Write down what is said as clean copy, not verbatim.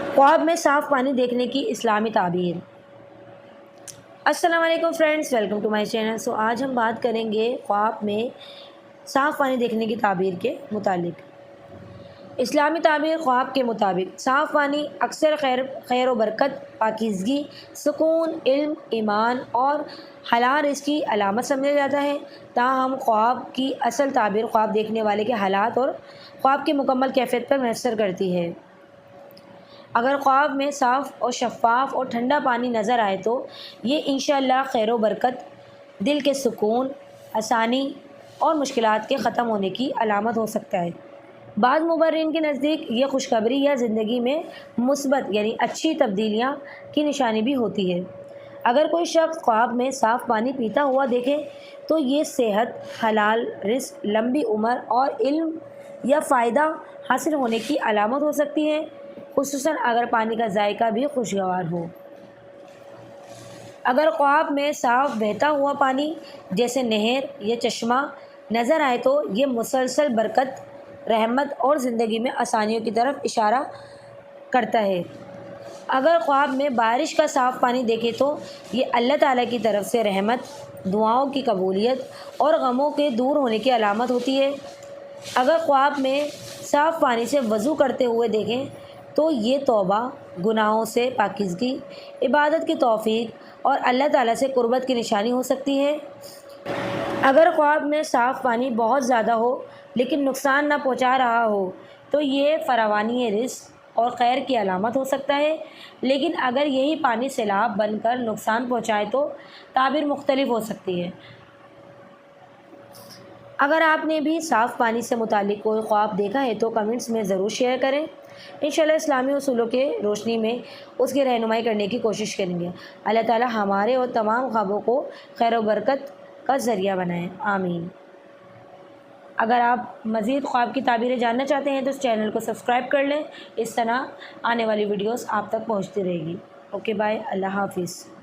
ख्वाब में साफ़ पानी देखने की इस्लामी ताबीर। अस्सलाम वालेकुम friends, welcome to my channel. आज हम बात करेंगे ख्वाब में साफ़ पानी देखने की ताबीर के मुतालिक। इस्लामी ताबीर ख्वाब के मुताबिक साफ़ पानी अक्सर खैर व बरकत, पाकीज़गी, सुकून, इल्म, ईमान और हलाल रिज़्क़ की अलामत समझा जाता है। ताहम ख्वाब की असल ताबीर ख्वाब देखने वाले के हालात और ख्वाब की मुकम्मल कैफियत पर मुनहसर करती है। अगर ख्वाब में साफ़ और शफ़ाफ़ और ठंडा पानी नज़र आए तो ये इंशाअल्लाह खैर व बरकत, दिल के सुकून, आसानी और मुश्किलात के ख़त्म होने की अलामत हो सकता है। बाद मुबर्रिन के नज़दीक ये खुशखबरी या ज़िंदगी में मुस्बत यानी अच्छी तब्दीलियाँ की निशानी भी होती है। अगर कोई शख्स ख्वाब में साफ़ पानी पीता हुआ देखे तो ये सेहत, हलाल रिज़्क़, लंबी उम्र और इल्म या फ़ायदा हासिल होने की अलामत हो सकती है, खुसूसन अगर पानी का जायका भी खुशगवार हो। अगर ख्वाब में साफ़ बहता हुआ पानी जैसे नहर या चश्मा नज़र आए तो ये मुसलसल बरकत, रहमत और ज़िंदगी में आसानियों की तरफ इशारा करता है। अगर ख्वाब में बारिश का साफ़ पानी देखे तो ये अल्लाह ताला की तरफ से रहमत, दुआओं की कबूलियत और गमों के दूर होने की अलामत होती है। अगर ख्वाब में साफ़ पानी से वज़ू करते हुए देखें तो ये तौबा, गुनाहों से पाकीज़गी, इबादत की तौफ़ीक और अल्लाह ताला से क़ुर्बत की निशानी हो सकती है। अगर ख्वाब में साफ़ पानी बहुत ज़्यादा हो लेकिन नुकसान ना पहुंचा रहा हो तो ये फ़रावानी रिज़्क़ और खैर की अलामत हो सकता है। लेकिन अगर यही पानी सैलाब बनकर नुकसान पहुंचाए तो ताबीर मुख्तलिफ हो सकती है। अगर आपने भी साफ़ पानी से मुतालिक कोई ख्वाब देखा है तो कमेंट्स में ज़रूर शेयर करें। इंशाअल्लाह इस्लामी उसूलों के रोशनी में उसकी रहनुमाई करने की कोशिश करेंगे। अल्लाह ताला हमारे और तमाम ख्वाबों को खैर व बरकत का ज़रिया बनाएं, आमीन। अगर आप मज़ीद ख्वाब की ताबीरें जानना चाहते हैं तो इस चैनल को सब्सक्राइब कर लें। इस तरह आने वाली वीडियोस आप तक पहुंचती रहेगी। ओके बाय, अल्लाह हाफ़िज़।